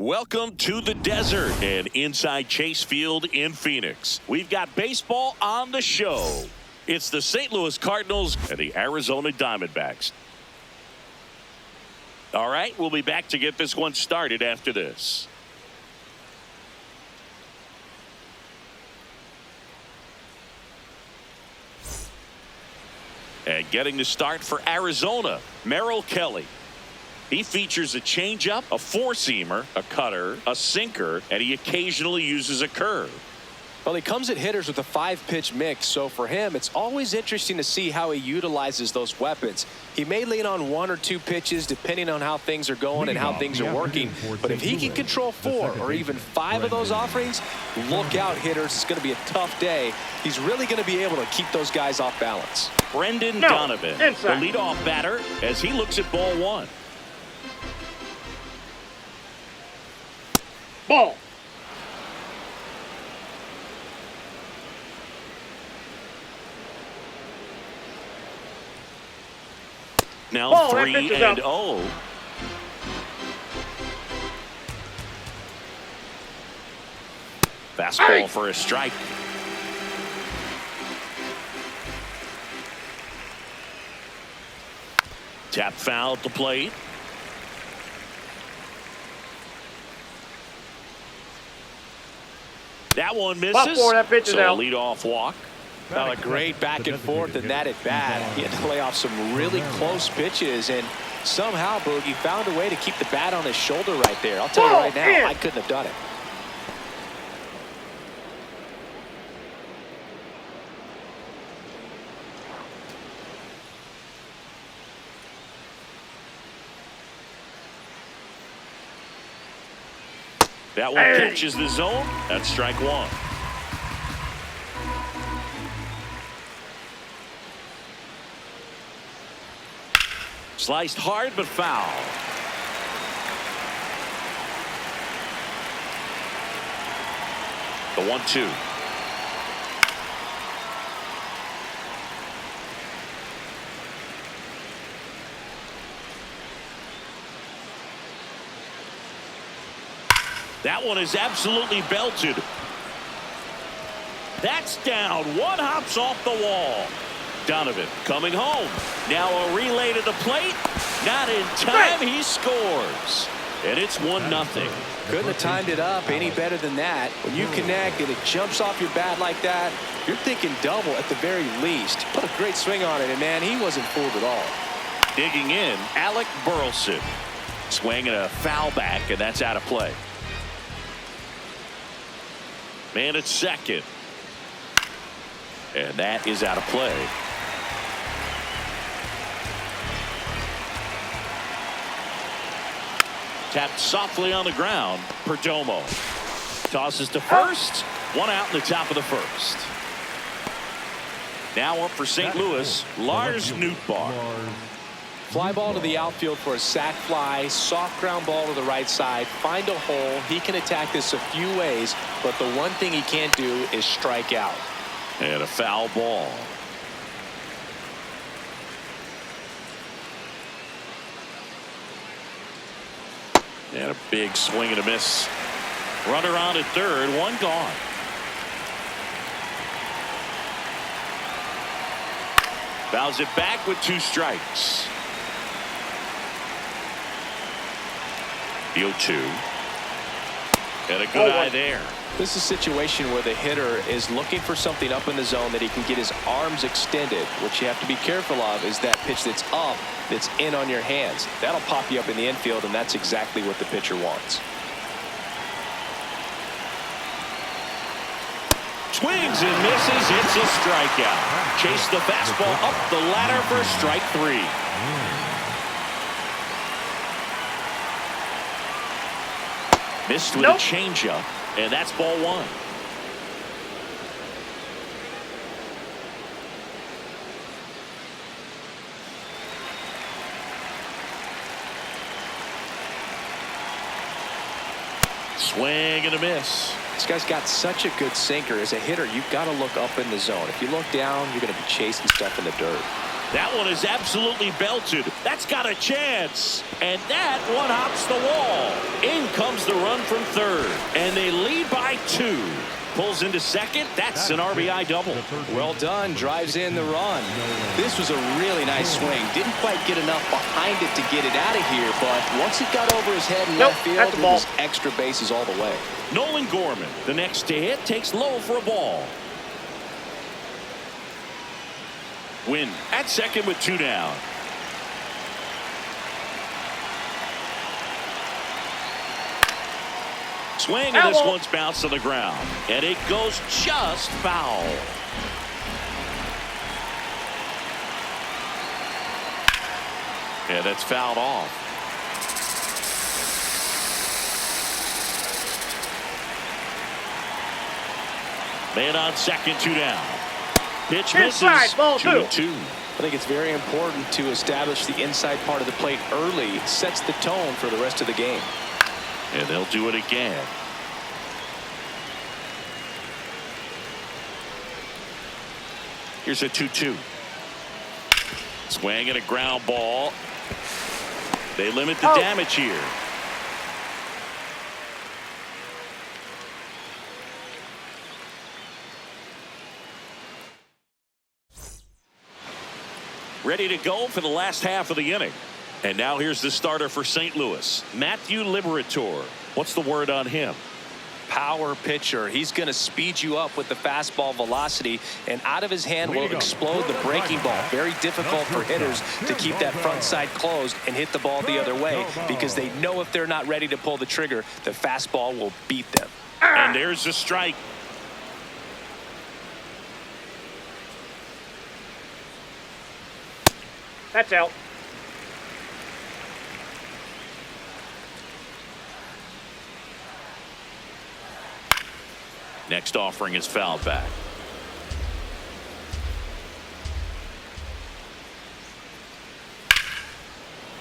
Welcome to the desert and inside Chase Field in Phoenix. We've got baseball on the show. It's the St. Louis Cardinals and the Arizona Diamondbacks. All right, we'll be back to get this one started after this. And getting the start for Arizona, Merrill Kelly. He features a changeup, a four-seamer, a cutter, a sinker, and he occasionally uses a curve. Well, he comes at hitters with a 5-pitch mix, so for him, it's always interesting to see how he utilizes those weapons. He may lean on 1 or 2 pitches depending on how things are going and how things are working, but if he can control 4 or even 5 of those offerings, look out, hitters. It's going to be a tough day. He's really going to be able to keep those guys off balance. Brendan Donovan, the leadoff batter, as he looks at ball 1. Ball. Now ball, 3-0. Fastball for a strike. Tap foul at the plate. That one misses. That pitch is so out. A leadoff walk. Well, a great back and forth in that at bat. He had to lay off some really close pitches, and somehow Boogie found a way to keep the bat on his shoulder right there. I'll tell you right now, I couldn't have done it. That one catches the zone. That's strike 1. Sliced hard but foul. The 1-2. That one is absolutely belted. That's down. One hops off the wall. Donovan coming home. Now a relay to the plate. Not in time. He scores. And it's 1-0. Couldn't have timed it up any better than that. When you connect and it jumps off your bat like that, you're thinking double at the very least. Put a great swing on it, and man, he wasn't fooled at all. Digging in, Alec Burleson. Swinging a foul back, and that's out of play. Man at second. And that is out of play. Tapped softly on the ground. Perdomo tosses to first. One out in the top of the first. Now up for St. Louis, Lars Nootbaar. Fly ball to the outfield for a sac fly. Soft ground ball to the right side. Find a hole. He can attack this a few ways, but the one thing he can't do is strike out. And a foul ball. And a big swing and a miss. Runner on at third, one gone. Fouls it back with 2 strikes. The 0-2. And a good eye there. This is a situation where the hitter is looking for something up in the zone that he can get his arms extended. What you have to be careful of is that pitch that's up, that's in on your hands. That'll pop you up in the infield, and that's exactly what the pitcher wants. Swings and misses. It's a strikeout. Chase the fastball up the ladder for strike 3. Missed with a changeup, and that's ball 1. Swing and a miss. This guy's got such a good sinker. As a hitter, you've got to look up in the zone. If you look down, you're going to be chasing stuff in the dirt. That one is absolutely belted. That's got a chance. And that one hops the wall. In comes the the run from third, and they lead by 2. Pulls into second. That's an RBI double. Well done. Drives in the run. This was a really nice swing. Didn't quite get enough behind it to get it out of here, but once it got over his head in left field, it was extra bases all the way. Nolan Gorman, the next to hit, takes low for a ball. Win at second with 2 down. Swing, and this one's bounced to the ground. And it goes just foul. And that's fouled off. Man on second, 2 down. Pitch misses. 2-2. I think it's very important to establish the inside part of the plate early. It sets the tone for the rest of the game. And they'll do it again. Here's a 2-2. Swing and a ground ball. They limit the damage here. Ready to go for the last half of the inning. And now here's the starter for St. Louis, Matthew Liberatore. What's the word on him? Power pitcher. He's going to speed you up with the fastball velocity, and out of his hand will explode the breaking ball. Very difficult for hitters to keep that front side closed and hit the ball the other way, because they know if they're not ready to pull the trigger, the fastball will beat them. And there's the strike. That's out. Next offering is fouled back.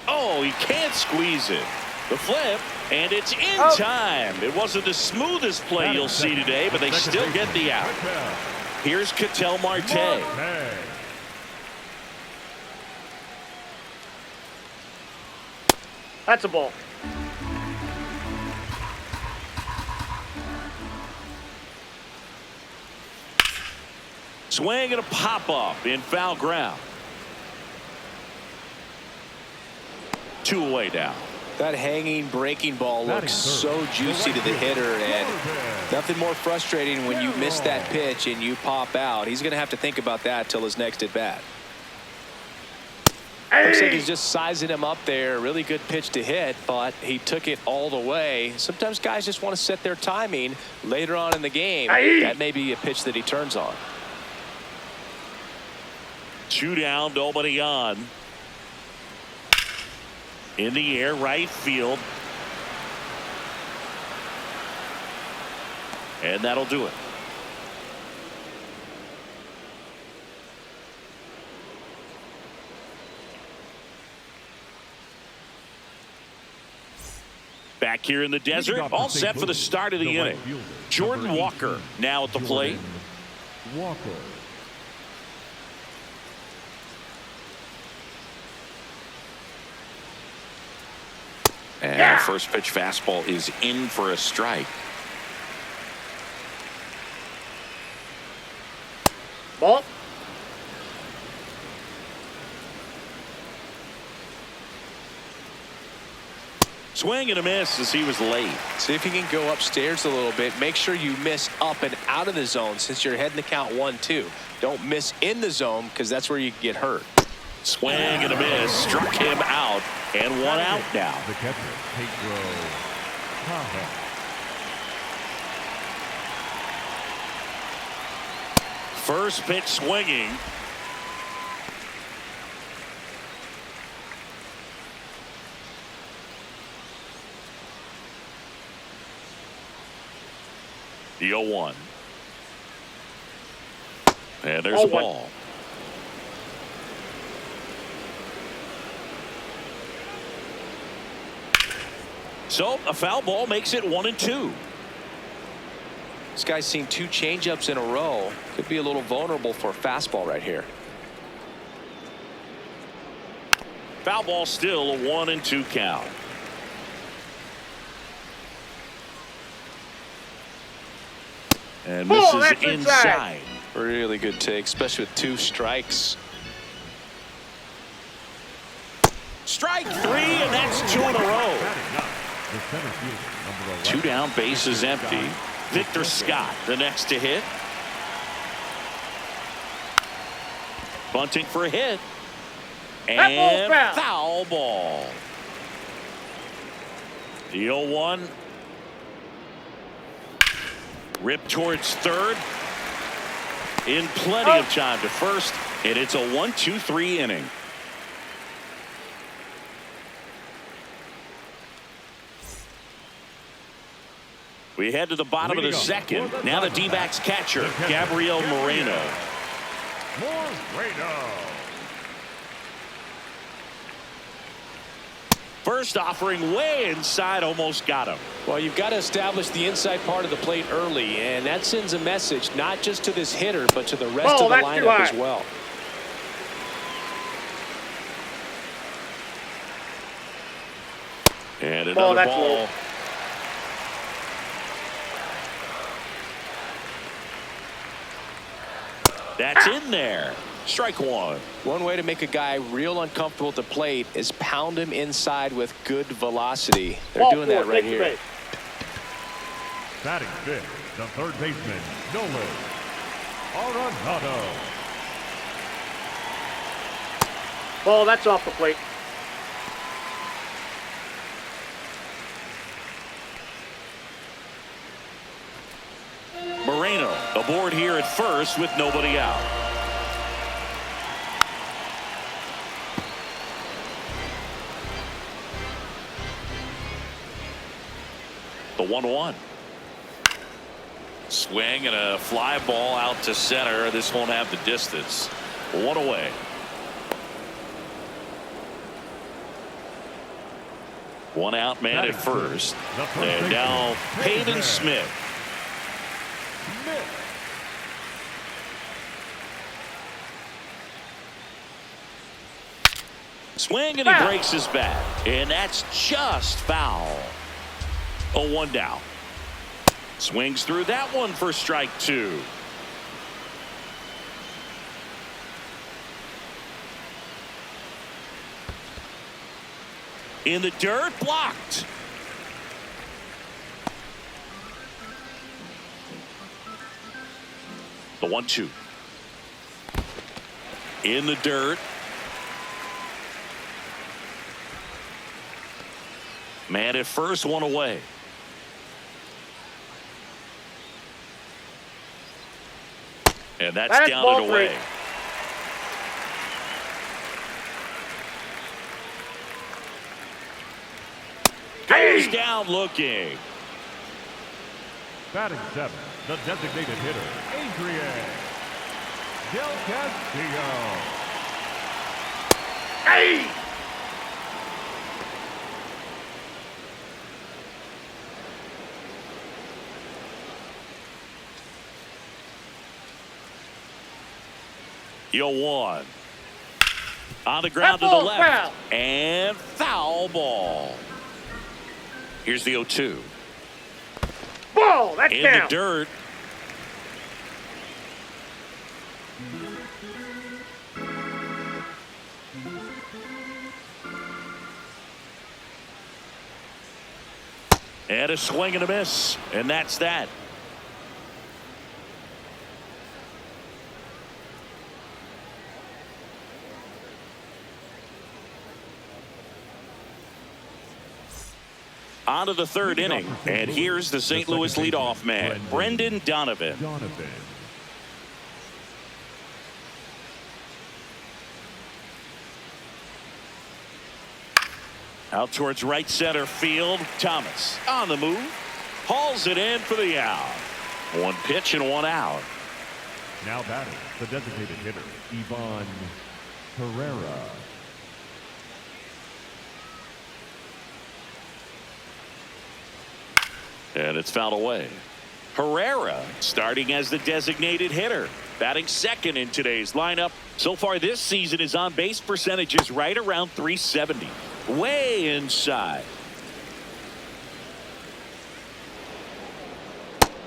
Oh, he can't squeeze it. The flip, and it's in time. It wasn't the smoothest play you'll see today, but they still get the out. Here's Ketel Marte. That's a ball. Swing and a pop-up in foul ground. 2 away now. That hanging breaking ball looks so juicy to the hitter, and nothing more frustrating when you miss that pitch and you pop out. He's going to have to think about that till his next at bat. Looks like he's just sizing him up there. Really good pitch to hit, but he took it all the way. Sometimes guys just want to set their timing later on in the game. That may be a pitch that he turns on. 2 down, nobody on. In the air, right field. And that'll do it. Back here in the desert, all set for the start of the inning. Jordan Walker now at the plate. And the first pitch fastball is in for a strike. Ball. Swing and a miss as he was late. See if you can go upstairs a little bit. Make sure you miss up and out of the zone since you're heading to count 1-2. Don't miss in the zone, because that's where you can get hurt. Swing and a miss. Struck him out. And 1 out now. The catcher, Pedro. First pitch swinging. The 0-1. And there's a ball. So a foul ball makes it 1-2. This guy's seen 2 changeups in a row. Could be a little vulnerable for a fastball right here. Foul ball, still a 1-2 count. And Oh, misses that's inside. Really good take, especially with 2 strikes. Strike 3, and that's 2 in a row. 2 down, bases empty. Victor Scott, the next to hit. Bunting for a hit. And foul ball. The 0-1. Ripped towards third. In plenty of time to first. And it's a 1-2-3 inning. We head to the bottom of the second. Now the D-backs catcher, Gabriel Moreno. First offering way inside, almost got him. Well, you've got to establish the inside part of the plate early, and that sends a message not just to this hitter, but to the rest of the lineup as well. And another ball. Low. That's in there. Strike 1. One way to make a guy real uncomfortable at the plate is pound him inside with good velocity. They're doing that right here. Batting fifth, the third baseman, Nolan Arenado. Ball, that's off the plate. Moreno aboard here at first with nobody out. The 1-1. Swing and a fly ball out to center. This won't have the distance. 1 away. One out man at first. And now Peyton Smith. Swing and he breaks his bat. And that's just foul. 0-1 down. Swings through that one for strike 2. In the dirt, blocked. The 1-2. In the dirt. Man at first, 1 away. And that's down and away. Goes down looking. Batting seventh, the designated hitter, Adrian Del Castillo. Hey! The 0-1. On the ground to the left. And foul ball. Here's the 0-2. Ball, that's in down. the dirt. And a swing and a miss. And that's that. On to the third inning, and here's the St. Louis leadoff man, Brendan Donovan. Out towards right center field, Thomas on the move, hauls it in for the out. 1 pitch and 1 out. Now batting, the designated hitter, Ivan Herrera. And it's fouled away. Herrera starting as the designated hitter, batting second in today's lineup. So far this season, his on-base percentage is right around .370, way inside.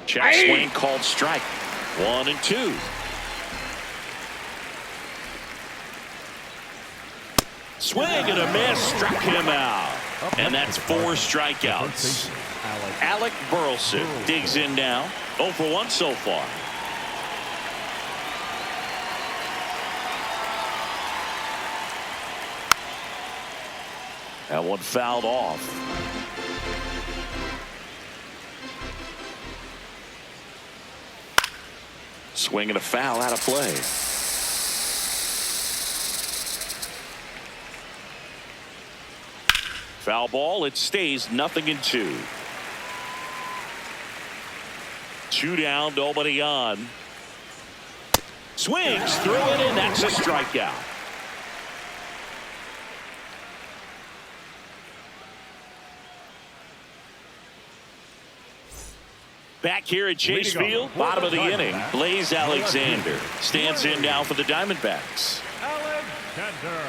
Check swing called strike. 1-2. Swing and a miss. Struck him out. And that's 4 strikeouts. Alec Burleson digs in now. 0 for 1 so far. That one fouled off. Swing and a foul out of play. Foul ball. It stays 0-2. 2 down, nobody on. Swings through it, and that's a strikeout. Back here at Chase Field, bottom of the inning, Blaze Alexander stands in now for the Diamondbacks. Alexander.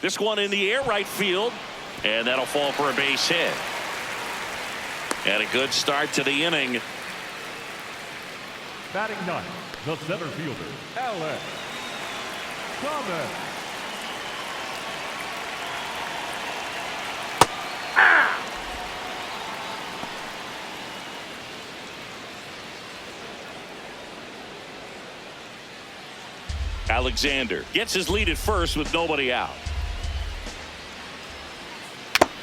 This one in the air right field, and that'll fall for a base hit. And a good start to the inning. Batting ninth, the center fielder, Alex Thomas. Alexander gets his lead at first with nobody out.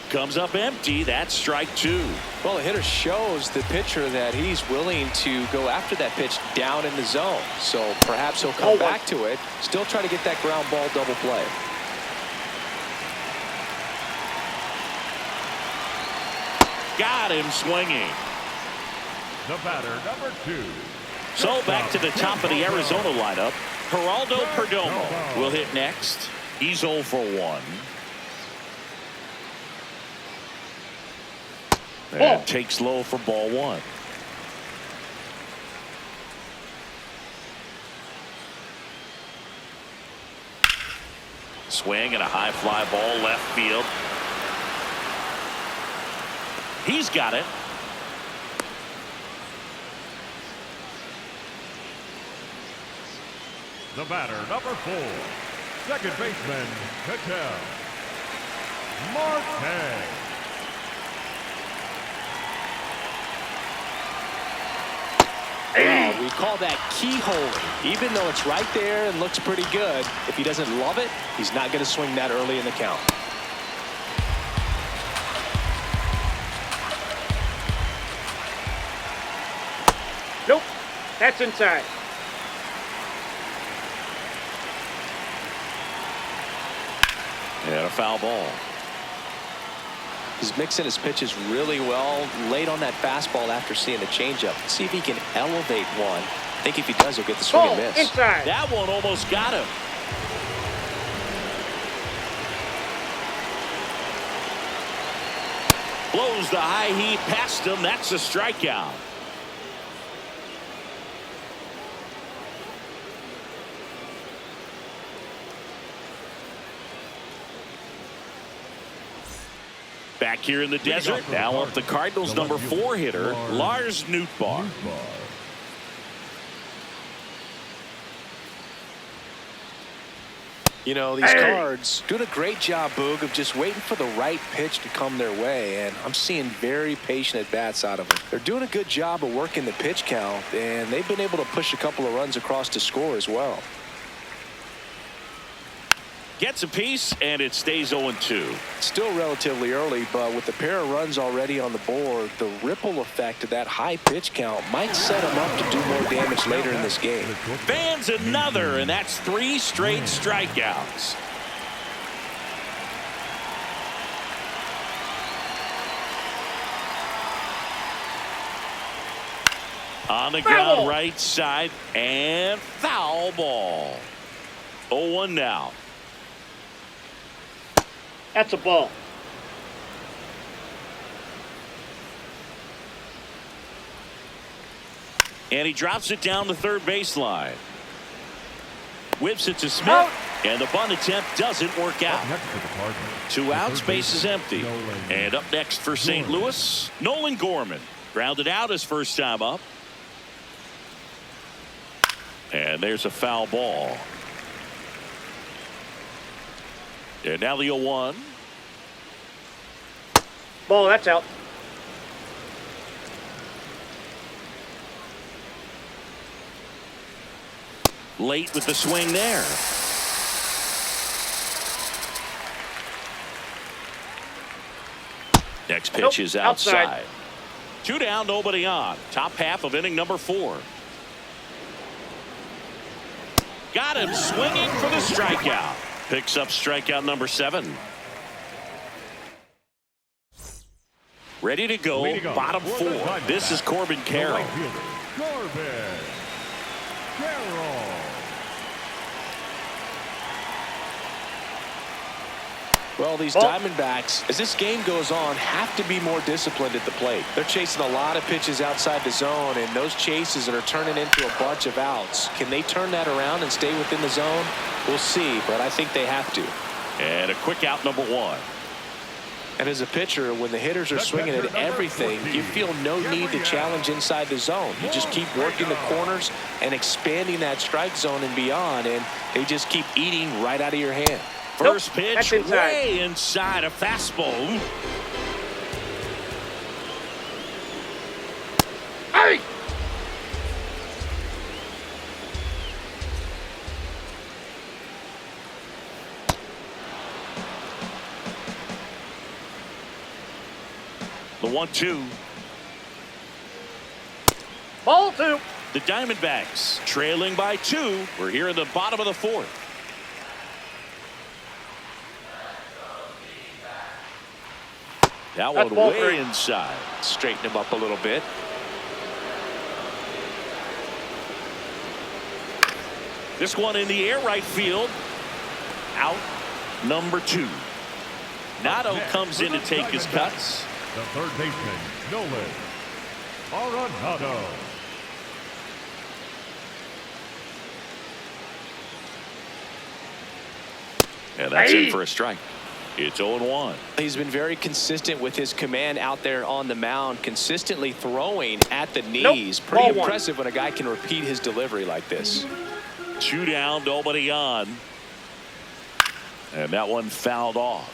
Comes up empty. That's strike 2. Well, the hitter shows the pitcher that he's willing to go after that pitch down in the zone. So perhaps he'll come back to it. Still try to get that ground ball double play. Got him swinging. The batter, number 2. So back to the top of the Arizona lineup. Geraldo Perdomo will hit next. He's 0 for 1. And takes low for ball 1. Swing and a high fly ball left field. He's got it. The batter, number 4. Second baseman, Ketel Marte. Well, we call that keyhole. Even though it's right there and looks pretty good, if he doesn't love it, he's not going to swing that early in the count. Nope. That's inside. And a foul ball. He's mixing his pitches really well late on that fastball after seeing the changeup. See if he can elevate one. I think if he does, he'll get the swing and miss. Inside. That one almost got him. Blows the high heat past him. That's a strikeout. Back here in the desert, now up the Cardinals' number 4 hitter, Lars Nootbaar. You know, these Cards doing a great job, Boog, of just waiting for the right pitch to come their way, and I'm seeing very patient at-bats out of them. They're doing a good job of working the pitch count, and they've been able to push a couple of runs across to score as well. Gets a piece, and it stays 0-2. Still relatively early, but with the pair of runs already on the board, the ripple effect of that high pitch count might set him up to do more damage later in this game. Fans another, and that's 3 straight strikeouts. On the ground, right side, and foul ball. 0-1 now. That's a ball. And he drops it down the third baseline. Whips it to Smith, And the bunt attempt doesn't work out. Next to the Cardinals. 2 outs, base is empty. And up next for St. Louis, Nolan Gorman. Grounded out his first time up. And there's a foul ball. And now the 0-1. Ball, that's out. Late with the swing there. Next pitch is outside. 2 down, nobody on. Top half of inning number 4. Got him swinging for the strikeout. Picks up strikeout number 7. Ready to go, bottom 4. This is Corbin Carroll. Corbin Carroll. Well, these Diamondbacks, as this game goes on, have to be more disciplined at the plate. They're chasing a lot of pitches outside the zone, and those chases are turning into a bunch of outs. Can they turn that around and stay within the zone? We'll see, but I think they have to. And a quick out, number 1. And as a pitcher, when the hitters are swinging at everything, you feel no need to challenge inside the zone. You just keep working the corners and expanding that strike zone and beyond, and they just keep eating right out of your hand. First pitch, way inside, a fastball. Hey! The 1-2. Ball 2. The Diamondbacks trailing by 2. We're here in the bottom of the 4th. That one way inside. Straighten him up a little bit. This one in the air, right field. Out number 2. Nato comes in to take his cuts. The third baseman, Nolan Arenado. And that's in for a strike. It's 0-1. He's been very consistent with his command out there on the mound, consistently throwing at the knees. Pretty impressive when a guy can repeat his delivery like this. 2 down, nobody on. And that one fouled off.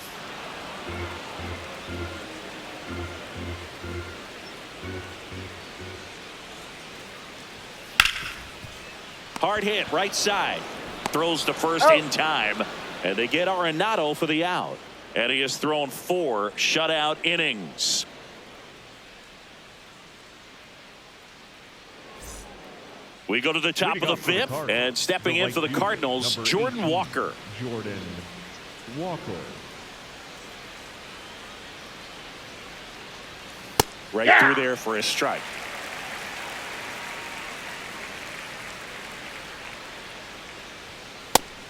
Hard hit, right side. Throws to first in time. And they get Arenado for the out. And he has thrown 4 shutout innings. We go to the top of the 5th, and stepping in for the Cardinals, Jordan Walker. Jordan Walker. Right through there for a strike.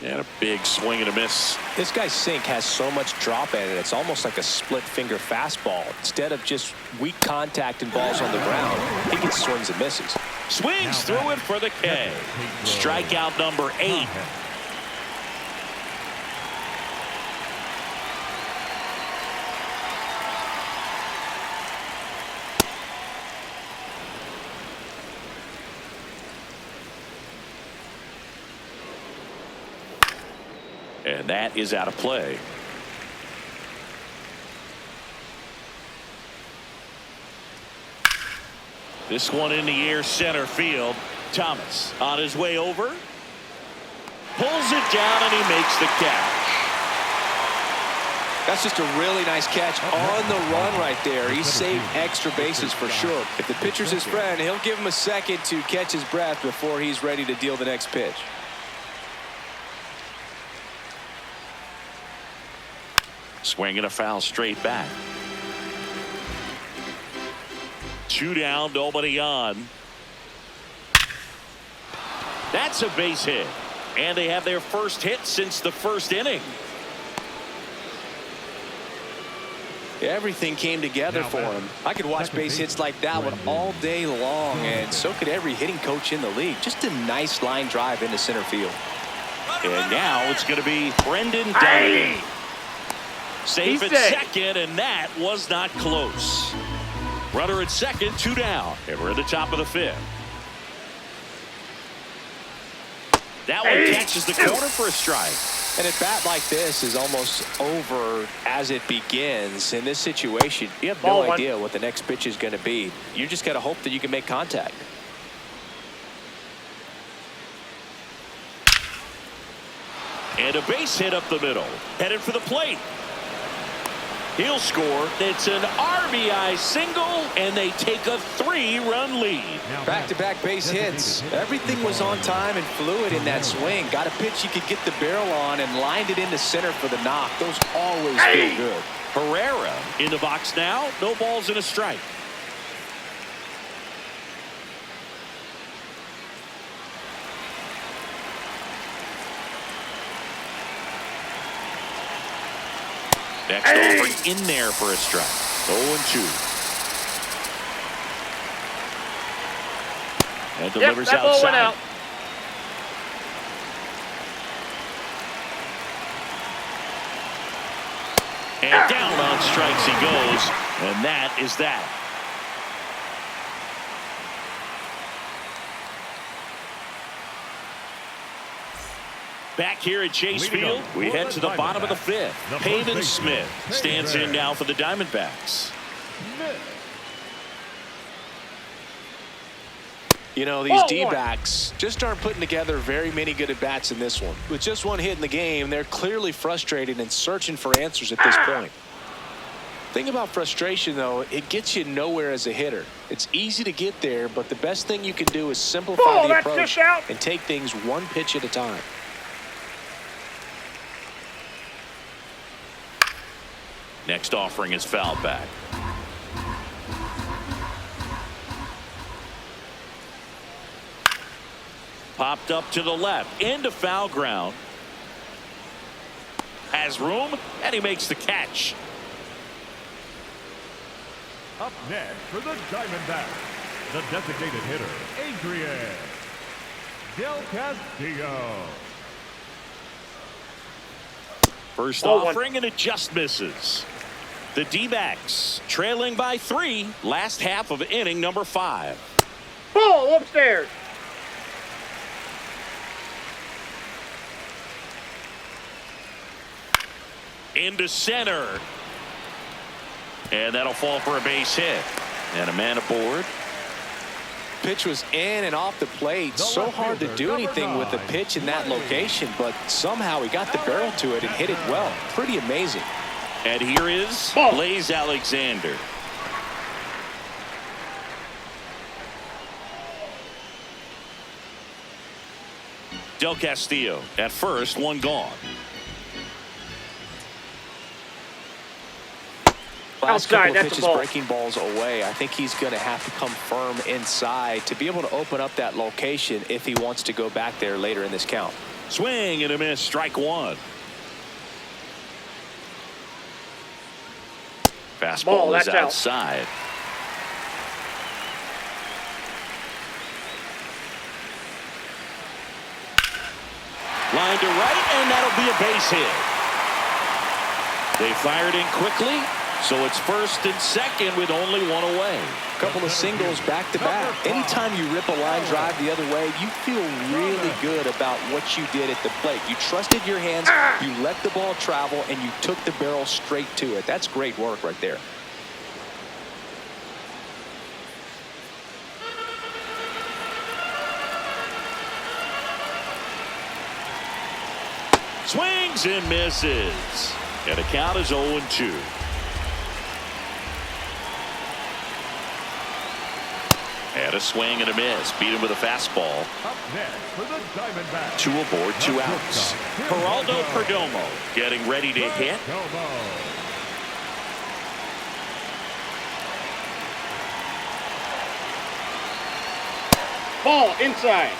And a big swing and a miss. This guy's sink has so much drop at it. It's almost like a split finger fastball. Instead of just weak contact and balls on the ground, he gets swings and misses. Swings through it for the K. Strikeout number 8. And that is out of play. This one in the air, center field. Thomas on his way over. Pulls it down and he makes the catch. That's just a really nice catch on the run right there. He saved extra bases for sure. If the pitcher's his friend, he'll give him a second to catch his breath before he's ready to deal the next pitch. Swinging a foul straight back. 2 down, nobody on. That's a base hit. And they have their first hit since the first inning. Everything came together for him. I could watch base hits like that one all day long, and so could every hitting coach in the league. Just a nice line drive into center field. And now it's going to be Brendan Donovan. Safe at second, and that was not close. Runner at second, 2 down. And we're at the top of the 5th. That one catches the corner for a strike. And a bat like this is almost over as it begins. In this situation, you have no idea what the next pitch is going to be. You just got to hope that you can make contact. And a base hit up the middle. Headed for the plate. He'll score. It's an RBI single, and they take a 3-run lead. Back-to-back base hits. Everything was on time and fluid in that swing. Got a pitch you could get the barrel on and lined it into center for the knock. Those always feel good. Herrera in the box now. No balls and a strike. Next offering in there for a strike. 0-2. And delivers that ball outside. went out. And down on strikes he goes. And that is that. Back here at Chase Field, we head to the bottom of the 5th. Pavin Smith stands in now for the Diamondbacks. You know, these D-backs just aren't putting together very many good at-bats in this one. With just one hit in the game, they're clearly frustrated and searching for answers at this point. Thing about frustration, though, it gets you nowhere as a hitter. It's easy to get there, but the best thing you can do is simplify the approach and take things one pitch at a time. Next offering is fouled back. Popped up to the left into foul ground. Has room, and he makes the catch. Up next for the Diamondbacks, the designated hitter, Adrian Del Castillo. First offering, and it just misses. The D-backs trailing by 3, last half of inning number 5. Ball upstairs. Into center. And that'll fall for a base hit. And a man aboard. Pitch was in and off the plate. So hard to do anything with the pitch in that location, but somehow he got the barrel to it and hit it well. Pretty amazing. And here is Blaze Alexander. Del Castillo at first, one gone. Last couple of that's pitches breaking balls away. I think he's going to have to come firm inside to be able to open up that location if he wants to go back there later in this count. Swing and a miss, strike 1. Fastball is outside. Line to right, and that'll be a base hit. They fired in quickly. So it's first and second with only one away. A couple of singles back to back. Anytime you rip a line drive the other way, you feel really good about what you did at the plate. You trusted your hands, you let the ball travel, and you took the barrel straight to it. That's great work right there. Swings and misses. And the count is 0-2. And a swing and a miss. Beat him with a fastball. Up next for the Diamondbacks. 2 aboard, 2 outs. Geraldo Perdomo getting ready to hit. Ball inside.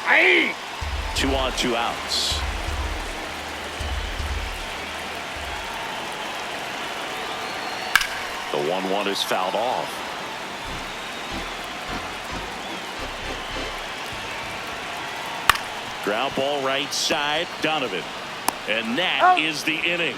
Aye. 2 on, 2 outs. The 1-1 is fouled off. Ground ball right side, Donovan. And that is the inning.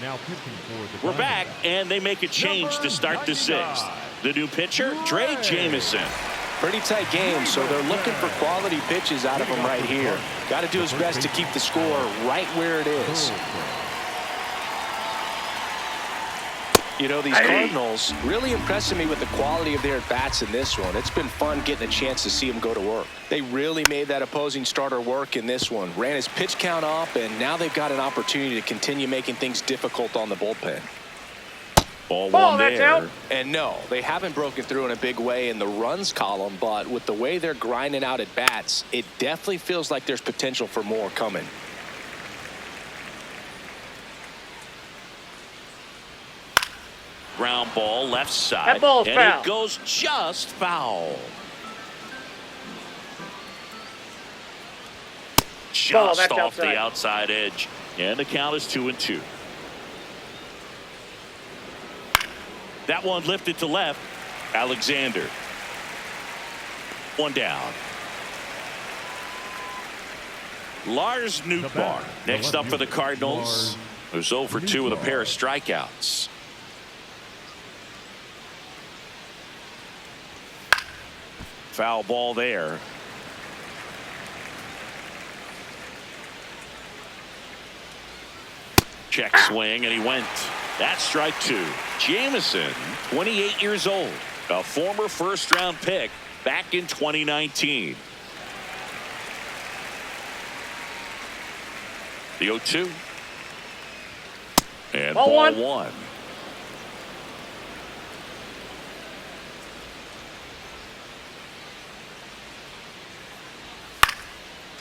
Now pitching for the We're back, Diamondbacks. and they make a change to start the 6th. The new pitcher, Trey Jamison. Pretty tight game, so they're looking for quality pitches out of him right here. Got to do his best to keep the score right where it is. You know, these Cardinals really impressing me with the quality of their at-bats in this one. It's been fun getting a chance to see them go to work. They really made that opposing starter work in this one. Ran his pitch count up, and now they've got an opportunity to continue making things difficult on the bullpen. Ball one that's there. out. And no, they haven't broken through in a big way in the runs column, but with the way they're grinding out at bats, it definitely feels like there's potential for more coming. Ground ball left side. That ball's and foul. it goes just foul. Just that's off the outside. outside edge. And the count is 2-2. That one lifted to left. Alexander. One down. Lars Nootbaar next up for the Cardinals. Who's 0 for 2 with a pair of strikeouts. Foul ball there. Check swing, and he went. That's strike 2. Jamison, 28 years old, a former first-round pick back in 2019. The 0-2. And ball one.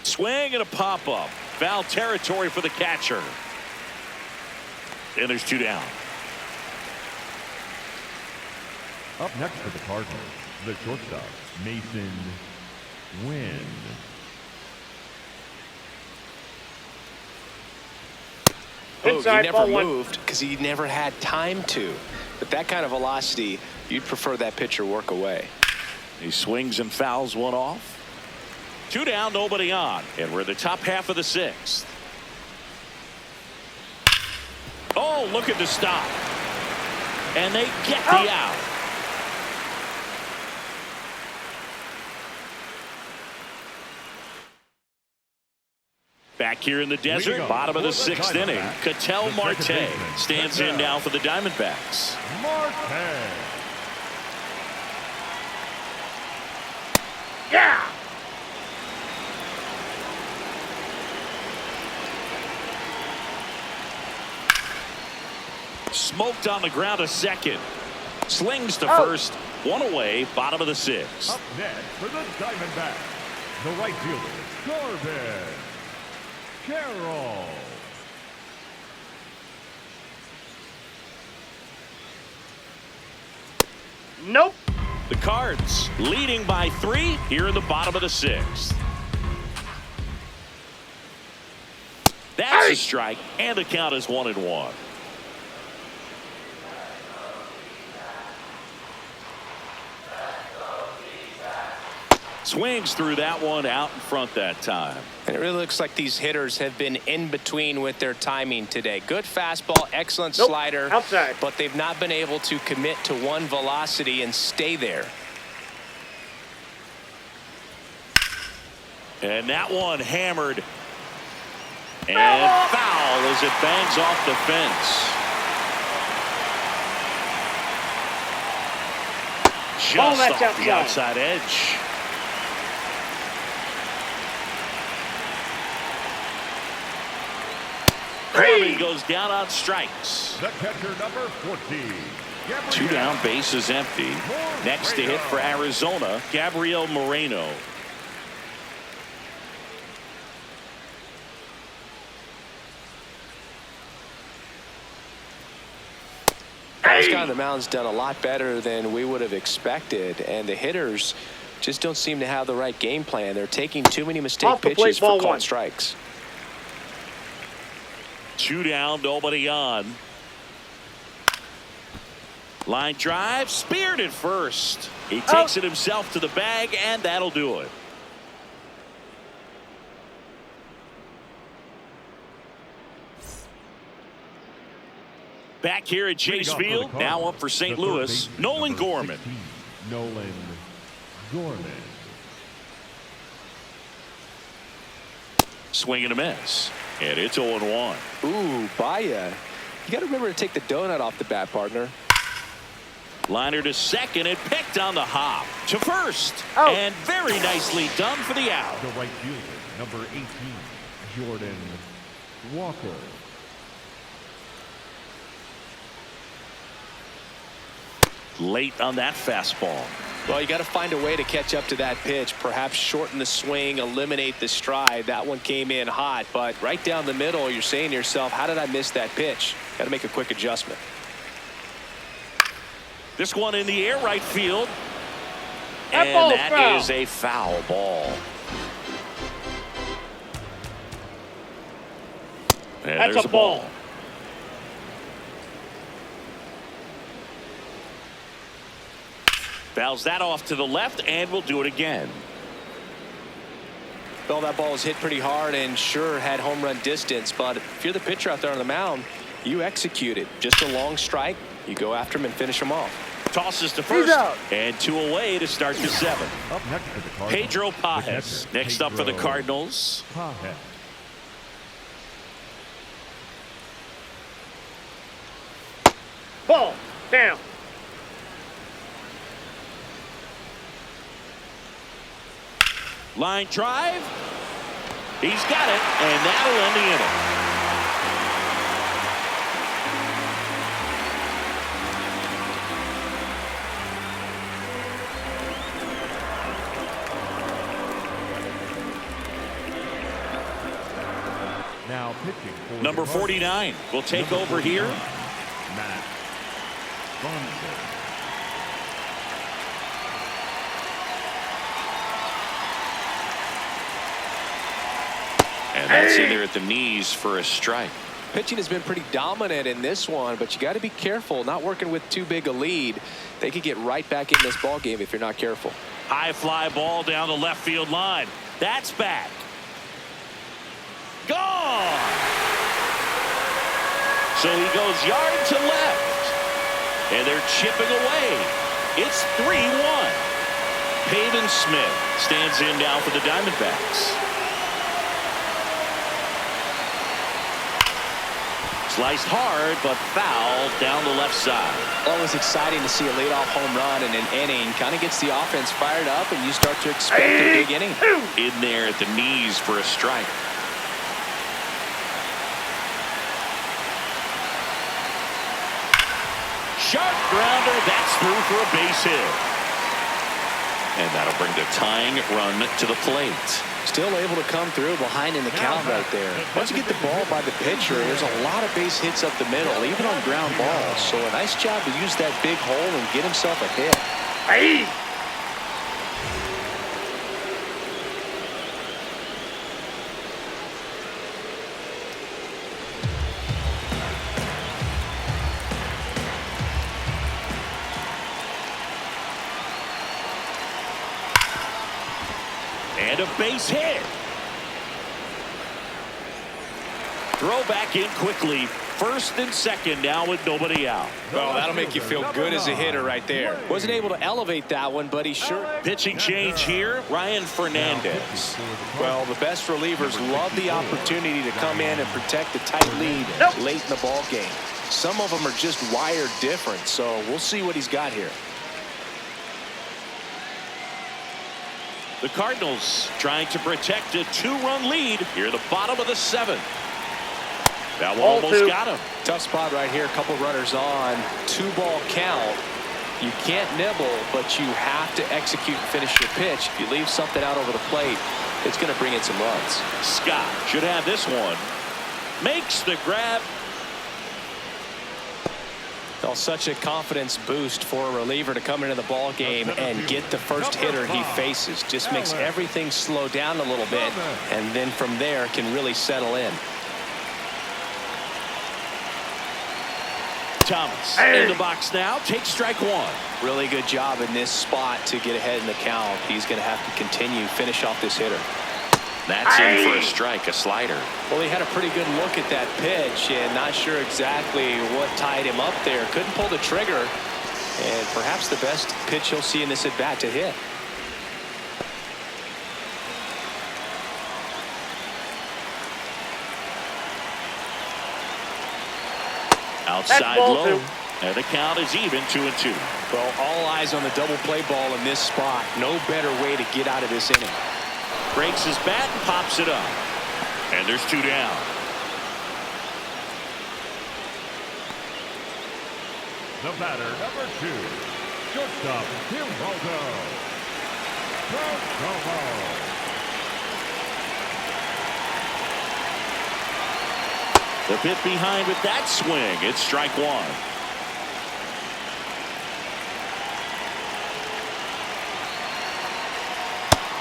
Swing and a pop-up. Foul territory for the catcher. And there's 2 down. Up next for the Cardinals, the shortstop, Mason Wynn. He Inside, never ball one. moved because he never had time to. But that kind of velocity, you'd prefer that pitcher work away. He swings and fouls one off. 2 down, nobody on. And we're in the top half of the 6th. Oh, look at the stop. And they get the out. Back here in the desert, bottom of the 6th inning, Ketel Marte stands in now for the Diamondbacks. Marte. Yeah. Smoked on the ground to second. Slings to first. One away, bottom of the 6th. Up next for the Diamondbacks, the right fielder, Corbin Carroll. Nope. The Cards leading by 3 here in the bottom of the 6th. That's a strike, and the count is 1-1. Swings through that one out in front that time. And it really looks like these hitters have been in between with their timing today. Good fastball, excellent slider. Outside. But they've not been able to commit to one velocity and stay there. And that one hammered. And foul as it bangs off the fence. Just that's off the outside. outside edge. Corbin goes down on strikes. The catcher, number 14. 2 down, base is empty. Next to hit for Arizona, Gabriel Moreno. This guy on the mound's done a lot better than we would have expected, and the hitters just don't seem to have the right game plan. They're taking too many mistake pitches for called strikes. 2 down, nobody on. Line drive, speared at first. He takes it himself to the bag, and that'll do it. Back here at Chase Field, now up for St. Louis, Nolan Gorman. Nolan Gorman. Swing and a miss. And it's 0-1. Ooh, Baya. You got to remember to take the donut off the bat, partner. Liner to second and picked on the hop. To first. And very nicely done for the out. The right fielder, number 18, Jordan Walker. Late on that fastball. Well, you got to find a way to catch up to that pitch. Perhaps shorten the swing, eliminate the stride. That one came in hot, but right down the middle, you're saying to yourself, how did I miss that pitch? Got to make a quick adjustment. This one in the air right field. And that is a foul ball. And That's a ball. Fouls that off to the left, and we'll do it again. Well, that ball was hit pretty hard and sure had home run distance, but if you're the pitcher out there on the mound, you execute it. Just a long strike, you go after him and finish him off. Tosses to first, and 2 away to start the 7th. Up next for the Cardinals, Pedro Pajes next up for the Cardinals. Pajes. Ball. Down. Line drive. He's got it, and that'll end the inning. Now pitching for Number 49 will take over here. Matt Bonser. And that's in there at the knees for a strike. Pitching has been pretty dominant in this one, but you got to be careful. Not working with too big a lead. They could get right back in this ball game if you're not careful. High fly ball down the left field line. That's back. Gone. So he goes yard to left. And they're chipping away. It's 3-1. Pavin Smith stands in now for the Diamondbacks. Sliced hard, but foul down the left side. Always exciting to see a leadoff home run in an inning. Kind of gets the offense fired up, and you start to expect a big inning. In there at the knees for a strike. Sharp grounder, that's through for a base hit. And that'll bring the tying run to the plate. Still able to come through behind in the count right there. Once you get the ball by the pitcher, there's a lot of base hits up the middle, even on ground balls. So a nice job to use that big hole and get himself a hit. Hey. And a base hit. Throw back in quickly. First and second now with nobody out. Well, that'll make you feel good as a hitter right there. Wasn't able to elevate that one, but he sure. Pitching change here, Ryan Fernandez. Well, the best relievers love the opportunity to come in and protect a tight lead late in the ball game. Some of them are just wired different, so we'll see what he's got here. The Cardinals trying to protect a 2-run lead here at the bottom of the 7th. That one almost got him. Tough spot right here. A couple runners on. 2-ball count. You can't nibble, but you have to execute and finish your pitch. If you leave something out over the plate, it's going to bring in some runs. Scott should have this one. Makes the grab. Well, such a confidence boost for a reliever to come into the ball game and get the first hitter he faces. Just makes everything slow down a little bit, and then from there can really settle in. Thomas in the box now. Takes strike one. Really good job in this spot to get ahead in the count. He's going to have to continue finish off this hitter. That's in for a strike, a slider. Well, he had a pretty good look at that pitch and not sure exactly what tied him up there. Couldn't pull the trigger, and perhaps the best pitch he'll see in this at bat to hit. Outside low, and the count is even 2-2. Well, all eyes on the double play ball in this spot. No better way to get out of this inning. Breaks his bat and pops it up. And there's 2 down. The batter, number 2, shortstop, Envivo. The bit behind with that swing. It's strike one.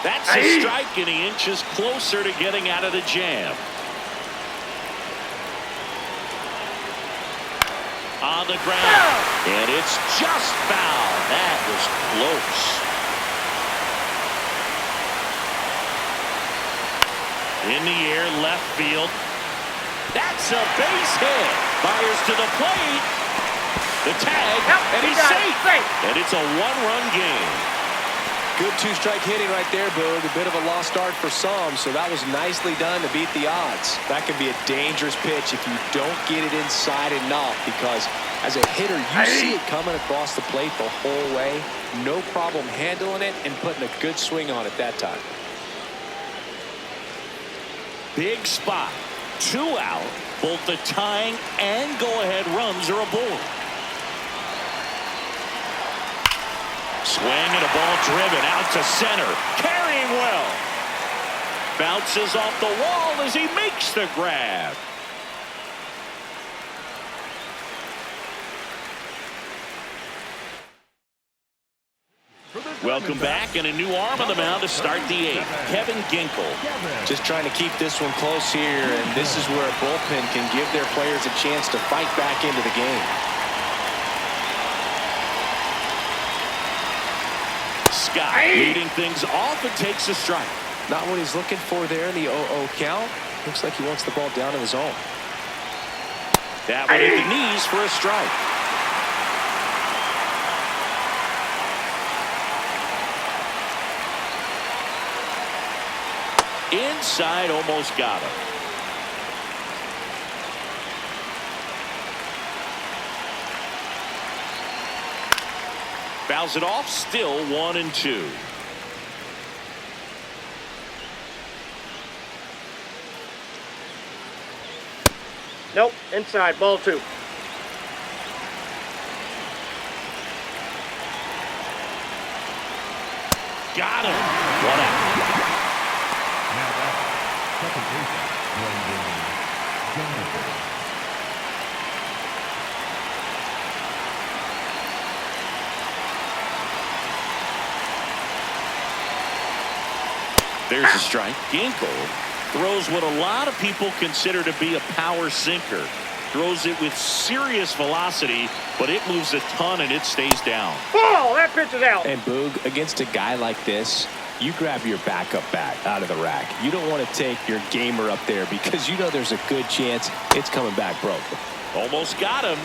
That's a strike, and he inches closer to getting out of the jam. On the ground, and it's just foul. That was close. In the air, left field. That's a base hit. Fires to the plate. The tag, and he's safe. And it's a one-run game. Good two-strike hitting right there, Boog. A bit of a lost start for some, so that was nicely done to beat the odds. That can be a dangerous pitch if you don't get it inside enough, because as a hitter, you see it coming across the plate the whole way. No problem handling it and putting a good swing on it that time. Big spot. 2 out. Both the tying and go-ahead runs are aboard. Swing and a ball driven out to center. Carrying well. Bounces off the wall as he makes the grab. Welcome back, and a new arm on the mound to start the 8th. Kevin Ginkel. Just trying to keep this one close here, and this is where a bullpen can give their players a chance to fight back into the game. Scott leading things off and takes a strike. Not what he's looking for there in the 0-0 count. Looks like he wants the ball down in his zone. That one at the knees for a strike. Inside, almost got him. Fouls it off, still 1-2. Nope, inside, ball 2. Got him. 1 out. Now back, second baseman, Jonathan. There's a strike. Ginkel throws what a lot of people consider to be a power sinker. Throws it with serious velocity, but it moves a ton and it stays down. Ball, that pitch is out. And Boog, against a guy like this, you grab your backup bat out of the rack. You don't want to take your gamer up there because you know there's a good chance it's coming back broken. Almost got him.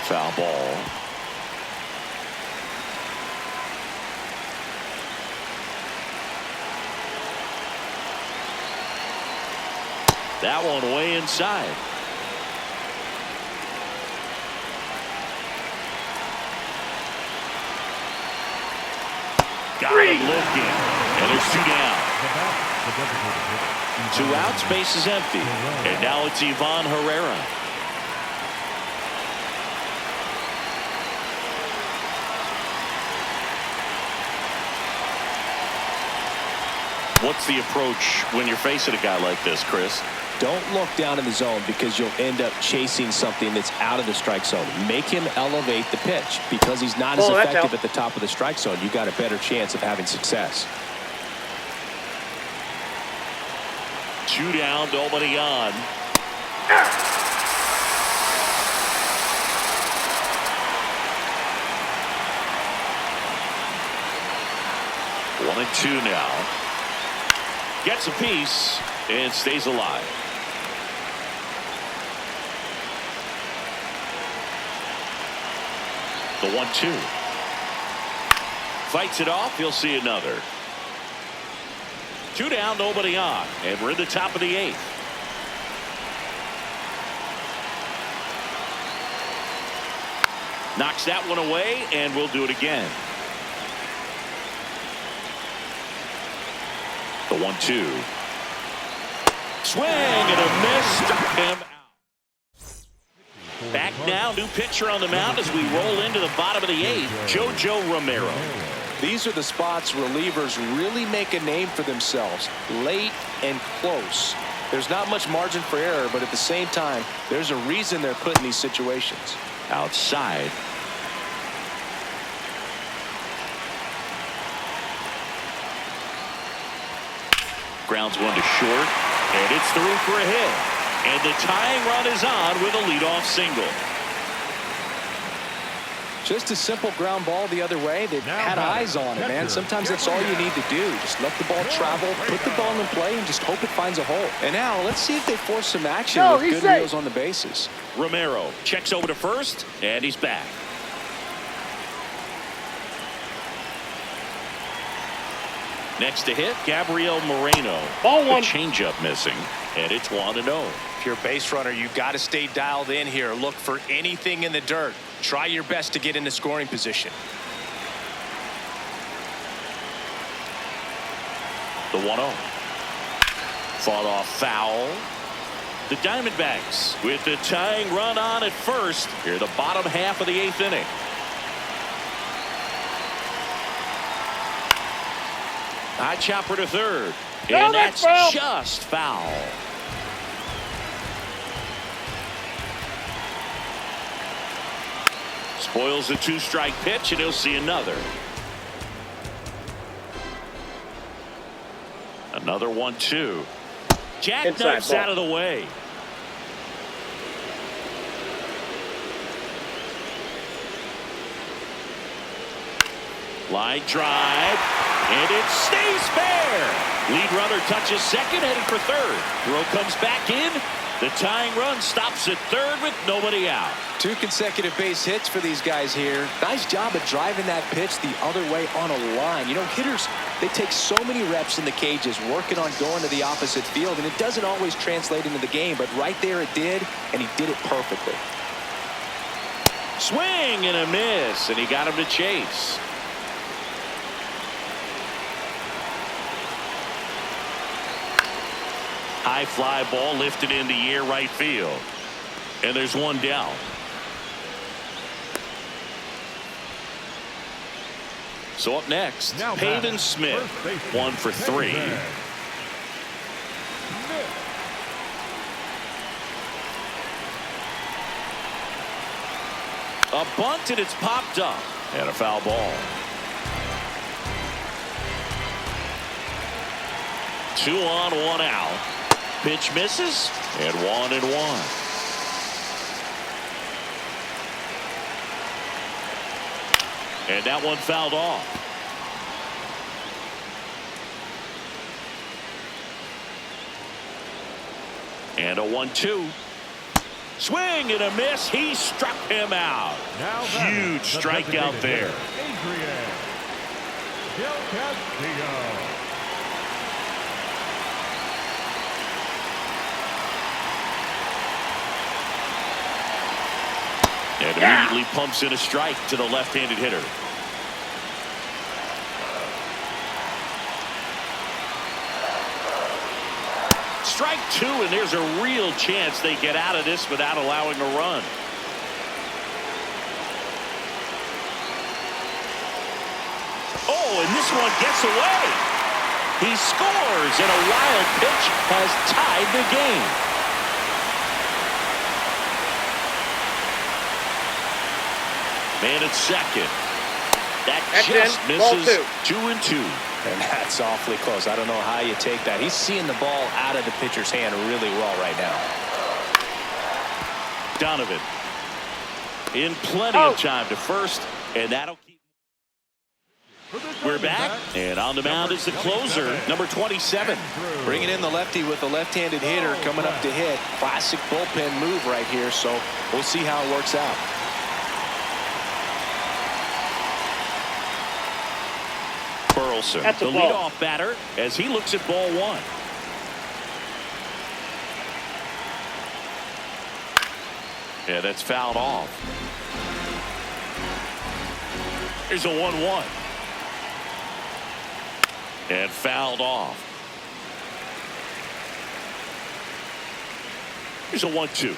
Foul ball. That one way inside. Got him looking. And there's 2 down. 2 outs, base is empty. And now it's Ivan Herrera. What's the approach when you're facing a guy like this, Chris? Don't look down in the zone because you'll end up chasing something that's out of the strike zone. Make him elevate the pitch because he's not as effective at the top of the strike zone. You got a better chance of having success. 2 down, nobody on. 1-2 now. Gets a piece and stays alive. The 1-2. Fights it off. He'll see another. 2 down, nobody on. And we're in the top of the 8th. Knocks that one away, and we'll do it again. The 1-2. Swing and a miss. Struck him out. Back now, new pitcher on the mound as we roll into the bottom of the 8th, JoJo Romero. These are the spots relievers really make a name for themselves, late and close. There's not much margin for error, but at the same time, there's a reason they're put in these situations. Outside. Grounds one to short, and it's through for a hit. And the tying run is on with a leadoff single. Just a simple ground ball the other way. They had eyes on it, man. Sometimes that's all you need to do. Just let the ball travel, put the ball in play, and just hope it finds a hole. And now, let's see if they force some action with good wheels on the bases. Romero checks over to first, and he's back. Next to hit, Gabriel Moreno. Ball one. The changeup missing, and it's 1-0. If you're a base runner, you've got to stay dialed in here. Look for anything in the dirt. Try your best to get into scoring position. The 1-0. Fought off foul. The Diamondbacks with the tying run on at first. Here the bottom half of the 8th inning. High chopper to third. And that's just foul. Spoils a 2-strike pitch, and he'll see another. Another 1-2. Jackknives out of the way. Line drive, and it stays fair. Lead runner touches second, heading for third. Throw comes back in. The tying run stops at third with nobody out. 2 consecutive base hits for these guys here. Nice job of driving that pitch the other way on a line. You know, hitters, they take so many reps in the cages working on going to the opposite field, and it doesn't always translate into the game, but right there it did, and he did it perfectly. Swing and a miss, and he got him to chase. High fly ball lifted in the air right field. And there's one down. So up next, Pavin Smith, 1 for 3. A bunt, and it's popped up. And a foul ball. 2 on, 1 out. Pitch misses, and 1-1. And that one fouled off. And a 1-2. Swing and a miss. He struck him out. Huge strikeout there. And immediately pumps in a strike to the left-handed hitter. Strike 2, and there's a real chance they get out of this without allowing a run. Oh, and this one gets away. He scores, and a wild pitch has tied the game. Man at second. That just misses. 2-2. And that's awfully close. I don't know how you take that. He's seeing the ball out of the pitcher's hand really well right now. Donovan in plenty of time to first, and that'll keep. We're back, and on the mound is the closer, number 27. Bringing in the lefty with the left-handed hitter coming up to hit. Classic bullpen move right here, so we'll see how it works out. Burleson, the leadoff batter, as he looks at ball one. Yeah, that's fouled off. Here's a 1-1. And fouled off. Here's a 1-2.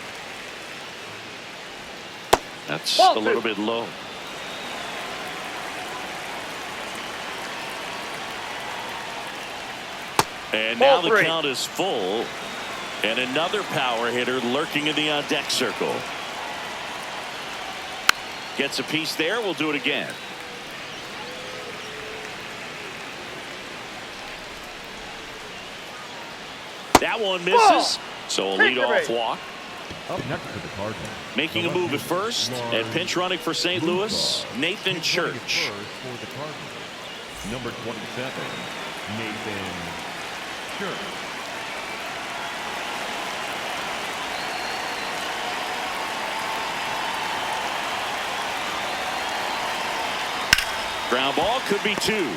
That's a little bit low. And now the count is full. And another power hitter lurking in the on-deck circle. Gets a piece there. We'll do it again. That one misses. So a leadoff walk. Up next to the Cardinals. Making a move at first. And pinch running for St. Louis, Nathan Church. For the Cardinals. Number 27, Nathan Church. Ground ball could be two.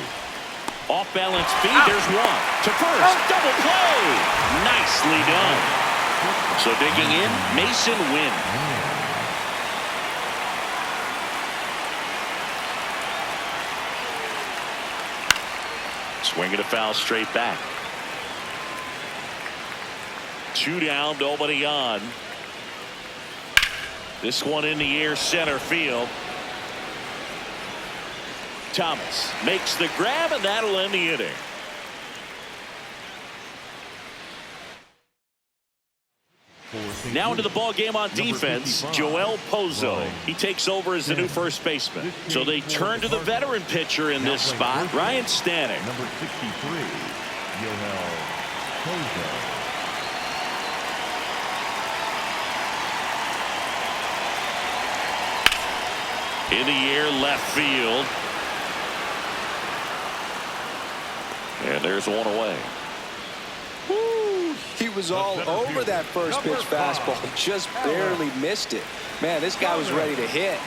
Off balance feed. There's one. To first. Double play. Nicely done. So digging in, Mason Wynn. Swinging a foul straight back. 2 down, nobody on. This one in the air, center field. Thomas makes the grab, and that'll end the inning. Now into the ball game on defense, Joel Pozo. He takes over as the new first baseman. So they turn to the veteran pitcher in this spot, Ryan Stanek. Number 63, Joel Pozo. In the air, left field. And there's one away. Woo, he was all over that first pitch fastball. Just barely missed it. Man, this guy was ready to hit.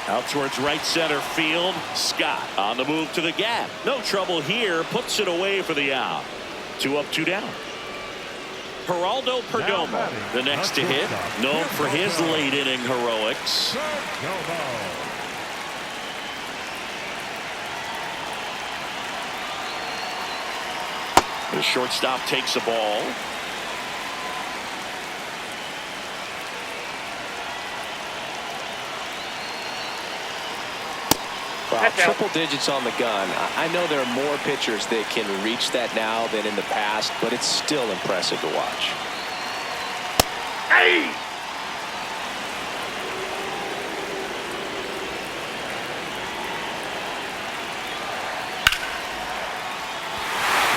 Out towards right center field. Scott on the move to the gap. No trouble here. Puts it away for the out. 2 up, 2 down. Geraldo Perdomo, the next to hit, known for his late inning heroics. The shortstop takes the ball. Wow, triple digits on the gun. I know there are more pitchers that can reach that now than in the past, but it's still impressive to watch. Hey!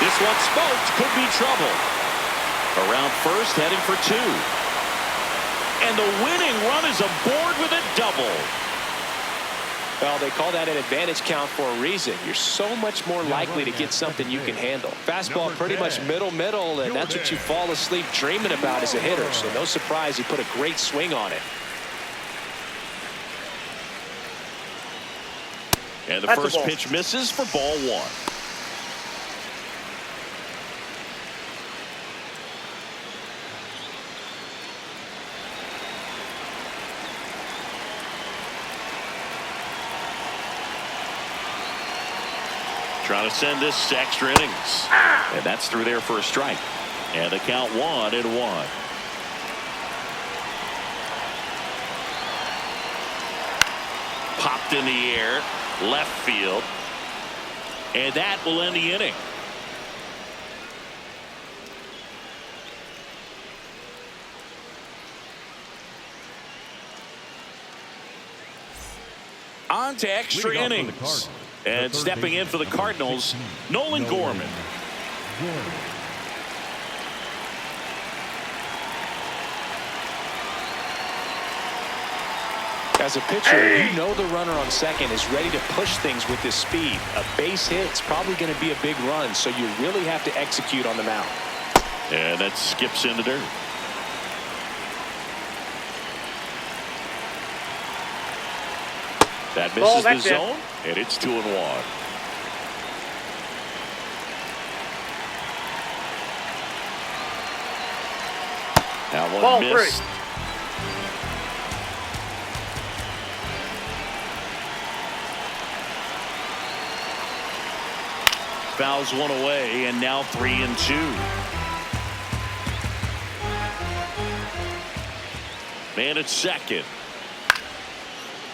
This one smoked, could be trouble. Around first, heading for 2. And the winning run is aboard with a double. Well, they call that an advantage count for a reason. You're so much more likely to get something you can handle. Fastball pretty much middle, and that's what you fall asleep dreaming about as a hitter. So no surprise he put a great swing on it. And the first pitch misses for ball 1. Trying to send this to extra innings. And that's through there for a strike. And the count 1-1. popped in the air, left field. And that will end the inning. On to extra innings. And stepping in for the Cardinals, Nolan Gorman. As a pitcher, you know the runner on second is ready to push things with his speed. A base hit's probably going to be a big run, so you really have to execute on the mound. And that skips in the dirt. That misses the zone, and it's 2-1. That one Ball missed. 3. Fouls one away, and now 3-2. Man at second.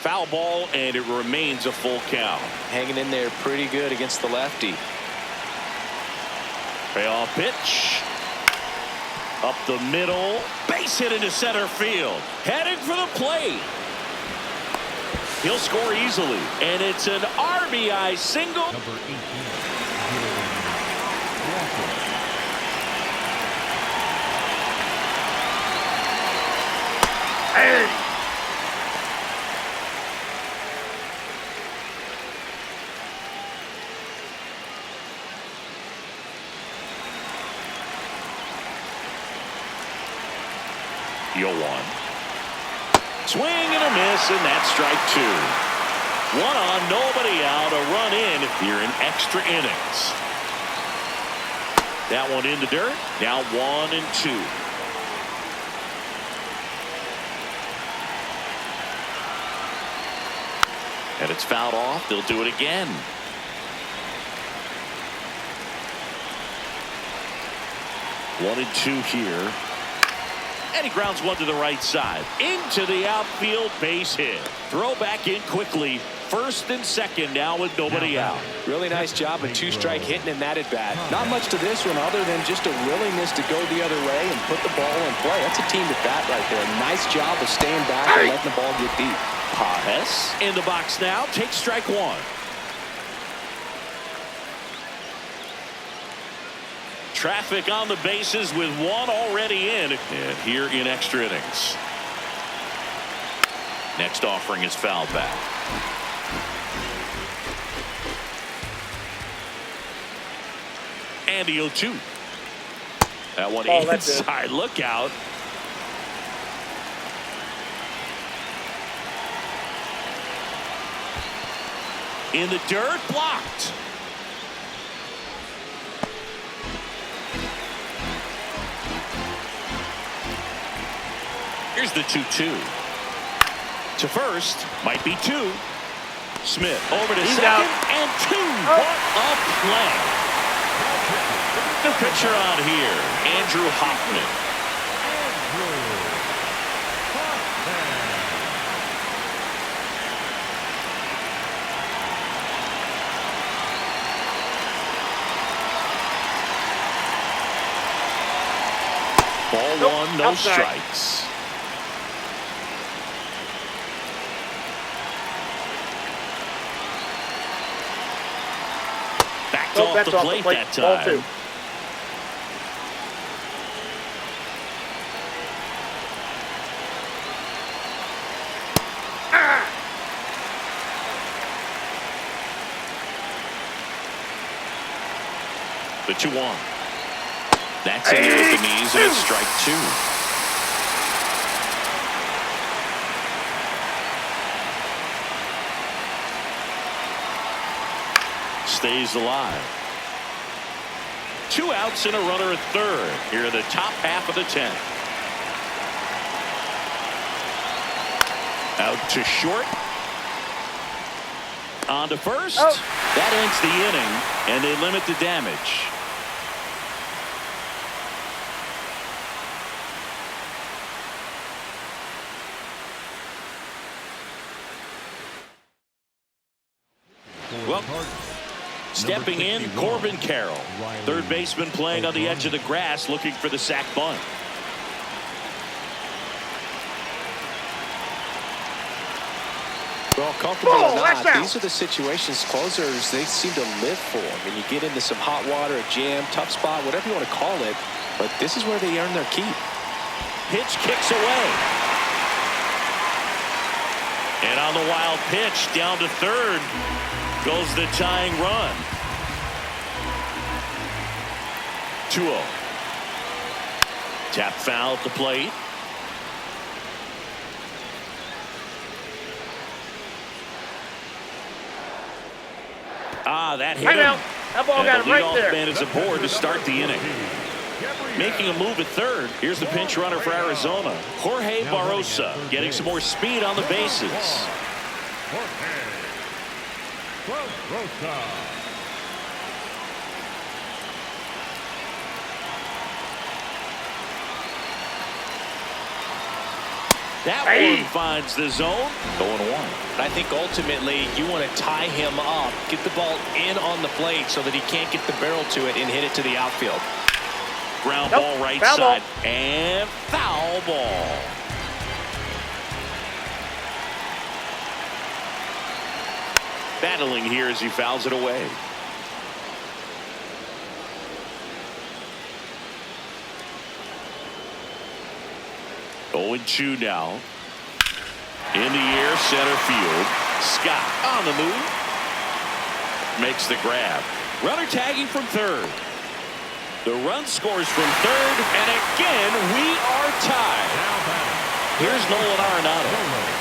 Foul ball, and it remains a full count. Hanging in there pretty good against the lefty. Payoff pitch. Up the middle. Base hit into center field. Heading for the plate. He'll score easily, and it's an RBI single. Number 18. You'll one. Swing and a miss, and that's strike 2. 1 on, nobody out, a run in here in extra innings. That one in the dirt. Now 1-2. And it's fouled off. They'll do it again. One and two here. And he grounds one to the right side. Into the outfield, base hit. Throw back in quickly. First and second now with nobody out. Really nice job of 2-strike hitting in that at bat. Not much to this one other than just a willingness to go the other way and put the ball in play. That's a team at bat right there. Nice job of staying back and letting the ball get deep. Pages in the box now. Takes strike 1. Traffic on the bases with one already in. And here in extra innings. Next offering is fouled back. And the 0-2. That one inside. Look out. In the dirt, blocked. Here's the 2-2. To first, might be 2. Smith over to second, out. And 2. What a play. The pitcher on here, Andrew Hoffman. Ball 1, no strikes. Backed off the plate that time. Ball 2. The 2-1. That's in there with the knees, and it's strike 2. Stays alive. 2 outs and a runner at third. Here in the top half of the 10th. Out to short. On to first. That ends the inning, and they limit the damage. Well, stepping in, Corbin Carroll. Third baseman playing on the edge of the grass, looking for the sac bunt. Well, comfortable or not, these are the situations closers they seem to live for. I mean, you get into some hot water, a jam, tough spot, whatever you want to call it, but this is where they earn their keep. Pitch kicks away. And on the wild pitch, down to third goes the tying run. 2-0. Tap foul at the plate. That hit him. That ball got him right there. Man is aboard to start the inning. Making a move at third. Here's the pinch runner for Arizona. Jorge Barrosa getting some more speed on the bases. That one finds the zone. 0-1. I think ultimately you want to tie him up, get the ball in on the plate so that he can't get the barrel to it and hit it to the outfield. Ground ball right side. And foul ball. Battling here as he fouls it away. Oh, 2 now. In the air, center field. Scott on the move. Makes the grab. Runner tagging from third. The run scores from third, and again, we are tied. Here's Nolan Arenado.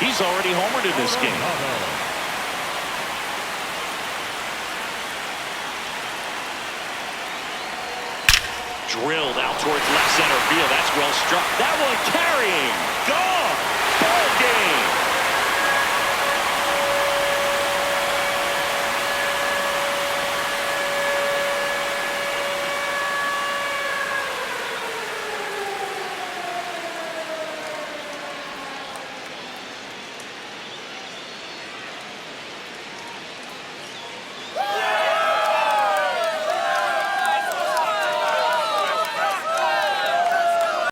He's already homered in this game. Drilled out towards left center field. That's well struck. That one carrying. Gone.